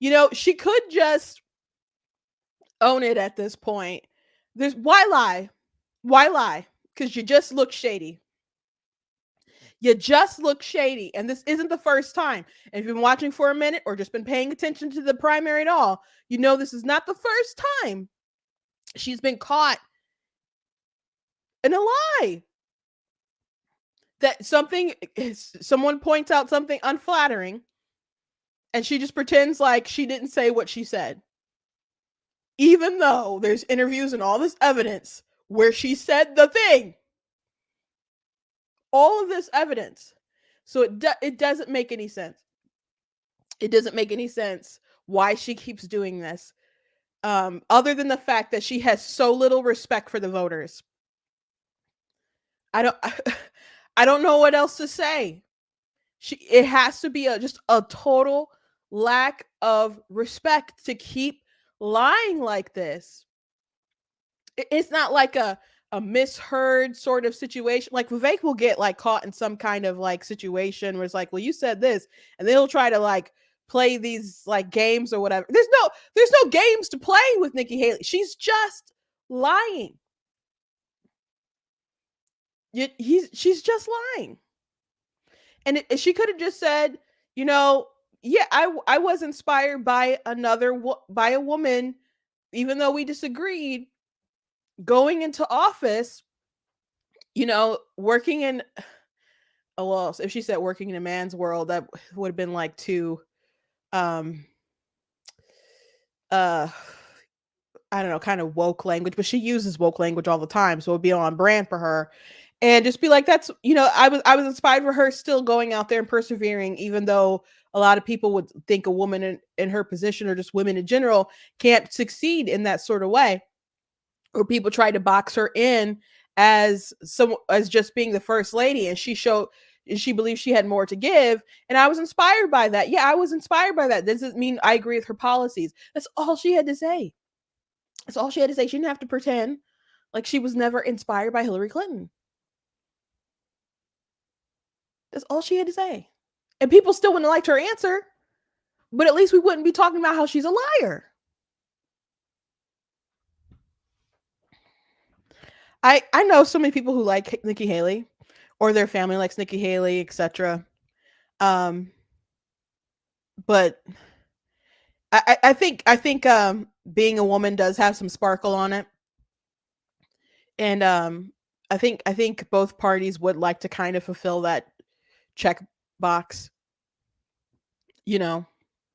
A: you know, she could just own it at this point. Why lie? Because you just look shady. And this isn't the first time. And if you've been watching for a minute or just been paying attention to the primary at all, you know this is not the first time she's been caught in a lie. That someone points out something unflattering, and she just pretends like she didn't say what she said. Even though there's interviews and all this evidence where she said the thing. All of this evidence. So it doesn't make any sense. It doesn't make any sense why she keeps doing this. Other than the fact that she has so little respect for the voters. I don't know what else to say. It has to be just a total lack of respect to keep lying like this. It's not like a misheard sort of situation. Like Vivek will get like caught in some kind of like situation where it's like, well, you said this, and they'll try to like play these like games or whatever. There's no games to play with Nikki Haley. She's just lying. She's just lying. And she could have just said, you know, yeah, I was inspired by by a woman, even though we disagreed, going into office, you know, working in, well, if she said working in a man's world, that would have been like too, I don't know, kind of woke language, but she uses woke language all the time. So it would be on brand for her. And just be like, that's, you know, I was inspired for her still going out there and persevering, even though a lot of people would think a woman in her position, or just women in general, can't succeed in that sort of way. Or people try to box her in as just being the first lady, and she believed she had more to give. And I was inspired by that. Yeah, I was inspired by that. Doesn't mean I agree with her policies. That's all she had to say. That's all she had to say. She didn't have to pretend like she was never inspired by Hillary Clinton. That's all she had to say. And people still wouldn't have liked her answer, but at least we wouldn't be talking about how she's a liar. I know so many people who like Nikki Haley, or their family likes Nikki Haley, etc. But I think being a woman does have some sparkle on it. And I think both parties would like to kind of fulfill that check box. You know,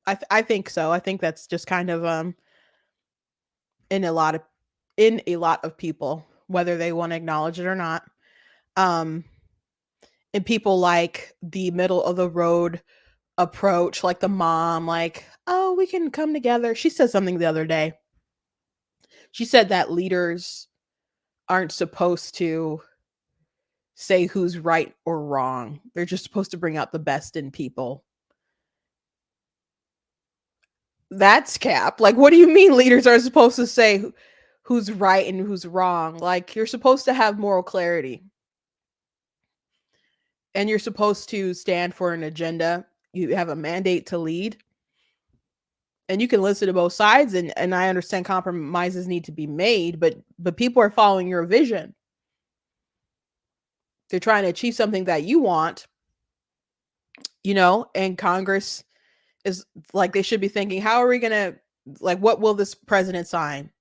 A: I think so. I think that's just kind of in a lot of people, whether they want to acknowledge it or not. And and people like the middle of the road approach, like the mom, like, oh, we can come together. She said something the other day. She said that leaders aren't supposed to say who's right or wrong. They're just supposed to bring out the best in people. That's cap. Like, what do you mean leaders are supposed to say who's right and who's wrong? Like, you're supposed to have moral clarity. And you're supposed to stand for an agenda. You have a mandate to lead. And you can listen to both sides, and I understand compromises need to be made, but people are following your vision. They're trying to achieve something that you want, and Congress is like, they should be thinking, how are we going to, like, what will this president sign?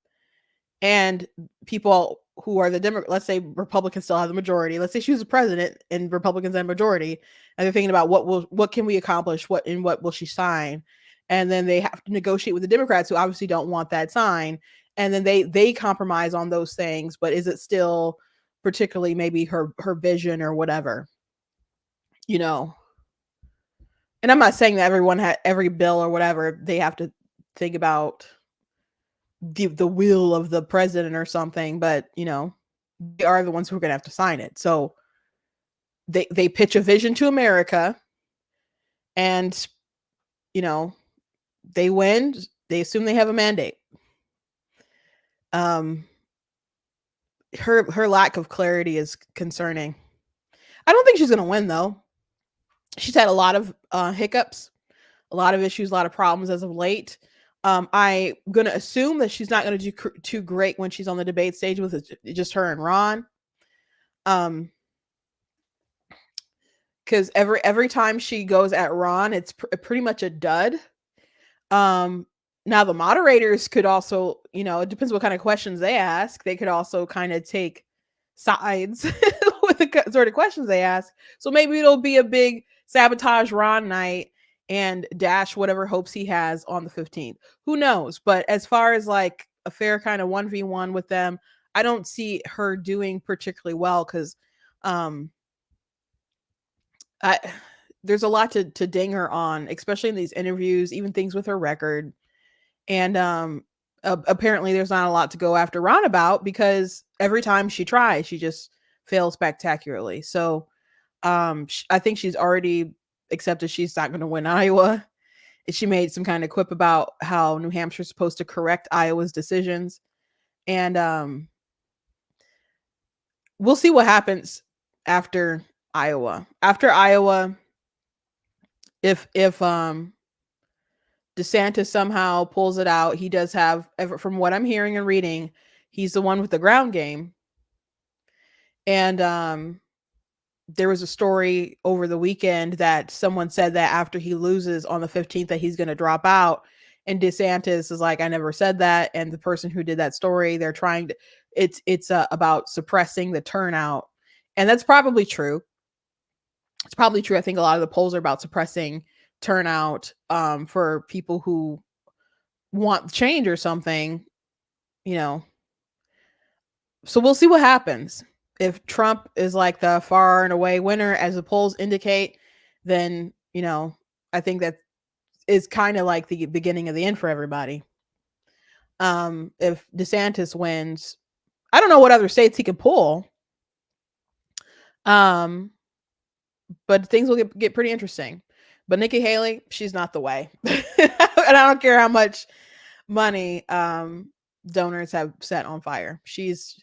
A: And people who are the Democrats, let's say Republicans still have the majority. Let's say she was the president and Republicans have majority, and they're thinking about what can we accomplish? What will she sign? And then they have to negotiate with the Democrats, who obviously don't want that sign. And then they compromise on those things. But is it still particularly maybe her vision or whatever? And I'm not saying that everyone had every bill or whatever, they have to think about the will of the president or something, but they are the ones who are going to have to sign it. So they pitch a vision to America, and they win. They assume they have a mandate. Her lack of clarity is concerning. I don't think she's going to win, though. She's had a lot of hiccups, a lot of issues, a lot of problems as of late. I'm going to assume that she's not going to do too great when she's on the debate stage with just her and Ron. Because every time she goes at Ron, it's pretty much a dud. Now the moderators could also, it depends what kind of questions they ask. They could also kind of take sides with the sort of questions they ask. So maybe it'll be a big sabotage Ron night and dash whatever hopes he has on the 15th. Who knows? But as far as like a fair kind of 1v1 with them, I don't see her doing particularly well, because there's a lot to ding her on, especially in these interviews, even things with her record. And apparently there's not a lot to go after Ron about, because every time she tries, she just fails spectacularly. So I think she's already accepted she's not going to win Iowa. She made some kind of quip about how New Hampshire's supposed to correct Iowa's decisions. And we'll see what happens after Iowa. After Iowa, if DeSantis somehow pulls it out, he does have, from what I'm hearing and reading, he's the one with the ground game. And there was a story over the weekend that someone said that after he loses on the 15th that he's going to drop out, and DeSantis is like, I never said that. And the person who did that story, they're trying to, it's about suppressing the turnout. And that's probably true. It's probably true. I think a lot of the polls are about suppressing turnout for people who want change or something, So we'll see what happens. If Trump is like the far and away winner, as the polls indicate, then, I think that is kind of like the beginning of the end for everybody. If DeSantis wins, I don't know what other states he could pull. But things will get pretty interesting. But Nikki Haley, she's not the way. And I don't care how much money donors have set on fire. She's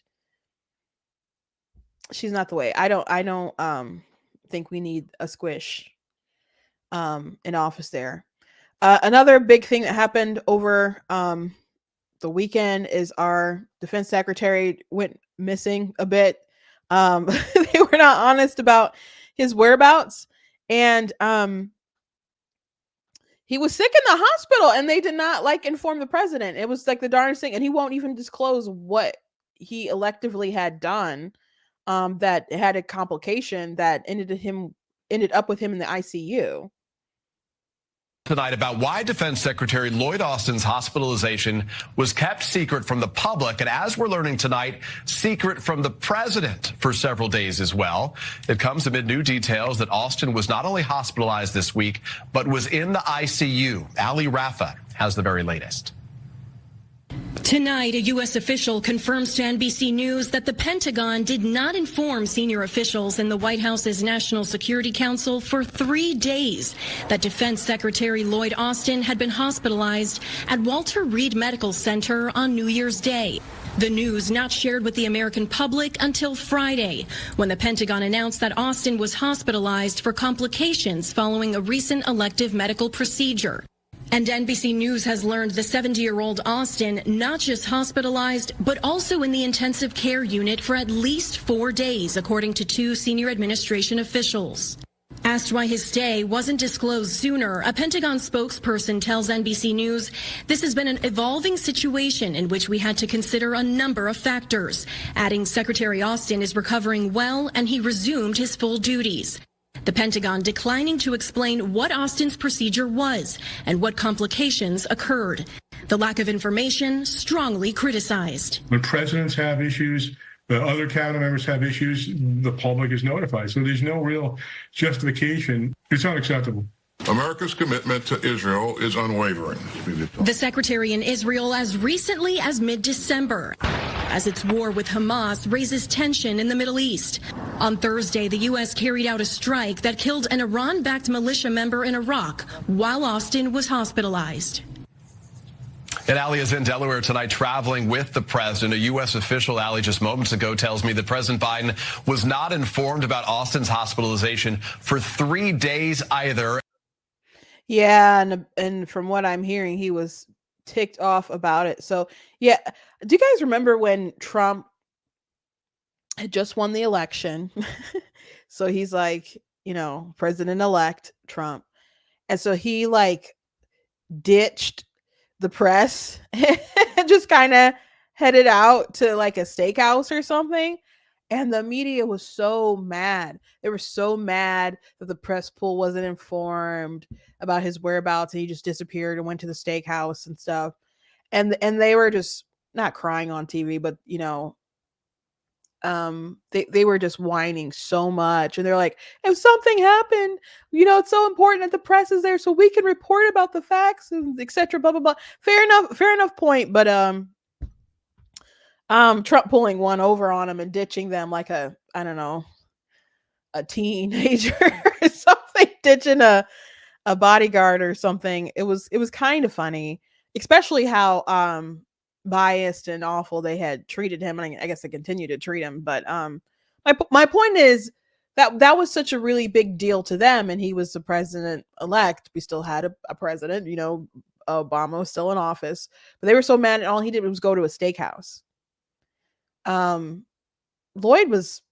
A: not the way. I don't think we need a squish in office there. Another big thing that happened over the weekend is our defense secretary went missing a bit. They were not honest about his whereabouts, and he was sick in the hospital, and they did not inform the president. It was like the darndest thing, and he won't even disclose what he electively had done that had a complication that ended up with him in the ICU.
L: Tonight about why Defense Secretary Lloyd Austin's hospitalization was kept secret from the public, and as we're learning tonight, secret from the president for several days as well. It comes amid new details that Austin was not only hospitalized this week, but was in the ICU. Ali Rafa has the very latest.
M: Tonight, a U.S. official confirms to NBC News that the Pentagon did not inform senior officials in the White House's National Security Council for 3 days that Defense Secretary Lloyd Austin had been hospitalized at Walter Reed Medical Center on New Year's Day. The news not shared with the American public until Friday, when the Pentagon announced that Austin was hospitalized for complications following a recent elective medical procedure. And NBC News has learned the 70-year-old Austin not just hospitalized, but also in the intensive care unit for at least 4 days, according to 2 senior administration officials. Asked why his stay wasn't disclosed sooner, a Pentagon spokesperson tells NBC News this has been an evolving situation in which we had to consider a number of factors, adding Secretary Austin is recovering well and he resumed his full duties. The Pentagon declining to explain what Austin's procedure was and what complications occurred. The lack of information strongly criticized.
N: When presidents have issues, the other cabinet members have issues, the public is notified. So there's no real justification. It's unacceptable.
O: America's commitment to Israel is unwavering.
M: The secretary in Israel as recently as mid-December, as its war with Hamas raises tension in the Middle East. On Thursday, the U.S. carried out a strike that killed an Iran-backed militia member in Iraq while Austin was hospitalized.
L: And Ali is in Delaware tonight traveling with the president. A U.S. official, Ali, just moments ago tells me that President Biden was not informed about Austin's hospitalization for 3 days either.
A: Yeah, and from what I'm hearing, he was ticked off about it. So, yeah, do you guys remember when Trump had just won the election? So he's like, President-elect Trump. And so he ditched the press and just kind of headed out to a steakhouse or something. And the media was so mad. They were so mad that the press pool wasn't informed about his whereabouts, and he just disappeared and went to the steakhouse and stuff. And they were just not crying on TV, but they were just whining so much. And they're like, if something happened, it's so important that the press is there so we can report about the facts and etc. Blah blah blah. Fair enough point, but Trump pulling one over on him and ditching them like a teenager or something, ditching a bodyguard or something. It was kind of funny, especially how biased and awful they had treated him. And I guess they continue to treat him. But my point is that was such a really big deal to them, and he was the president-elect. We still had a president, Obama was still in office, but they were so mad, and all he did was go to a steakhouse. Lloyd was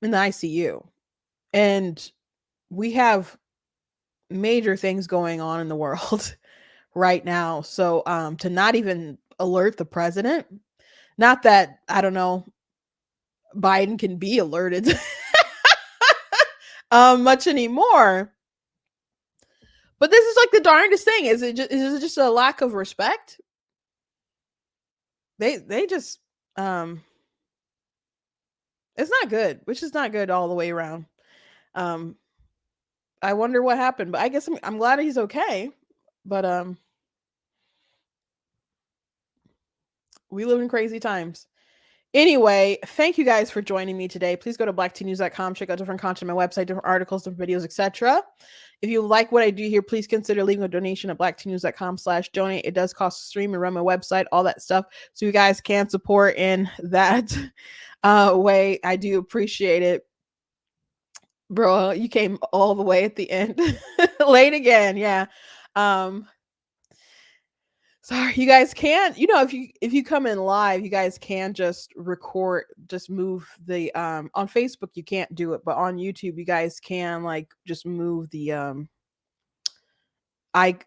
A: in the ICU, and we have major things going on in the world right now. So to not even alert the president, not that Biden can be alerted much anymore, but this is the darndest thing. Is it just a lack of respect? They just it's not good, which is not good all the way around. I wonder what happened, but I guess I'm glad he's okay. But we live in crazy times. Anyway, thank you guys for joining me today. Please go to blacktnews.com, check out different content on my website, different articles, different videos, etc. If you like what I do here, please consider leaving a donation at blacktnews.com/donate. It does cost to stream and run my website, all that stuff, so you guys can support in that way. I do appreciate it. Bro, you came all the way at the end. Late again, yeah. Sorry, you guys can, if you come in live, you guys can just record, just move the on Facebook you can't do it, but on YouTube you guys can just move the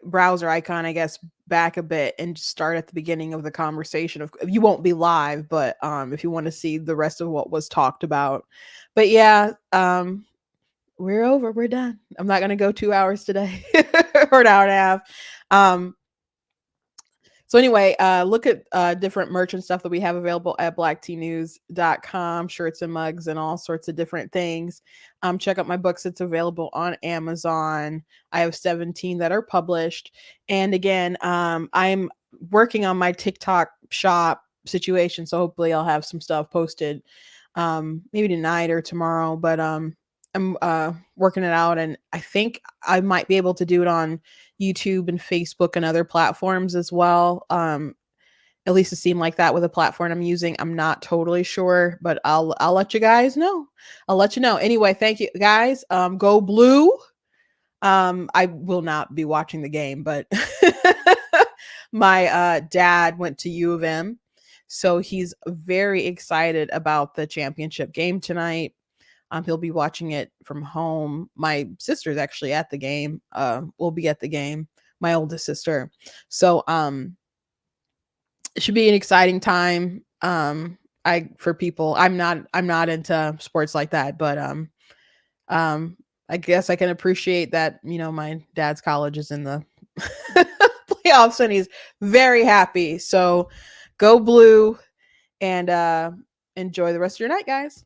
A: browser icon, I guess, back a bit and just start at the beginning of the conversation. You won't be live, but if you want to see the rest of what was talked about. But yeah, we're over. We're done. I'm not going to go 2 hours today or an hour and a half. So anyway, look at different merch and stuff that we have available at blacktnews.com, shirts and mugs and all sorts of different things. Check out my books. It's available on Amazon. I have 17 that are published. And again, I'm working on my TikTok shop situation. So hopefully I'll have some stuff posted maybe tonight or tomorrow. But I'm working it out. And I think I might be able to do it on YouTube and Facebook and other platforms as well. At least it seemed like that with the platform I'm using. I'm not totally sure, but I'll let you guys know. I'll let you know. Anyway, thank you guys. Go Blue. I will not be watching the game, but my dad went to U of M, so he's very excited about the championship game tonight. He'll be watching it from home. My sister's actually at the game. Will be at the game. My oldest sister. So it should be an exciting time. For people. I'm not into sports like that, but I guess I can appreciate that, my dad's college is in the playoffs and he's very happy. So go Blue and enjoy the rest of your night, guys.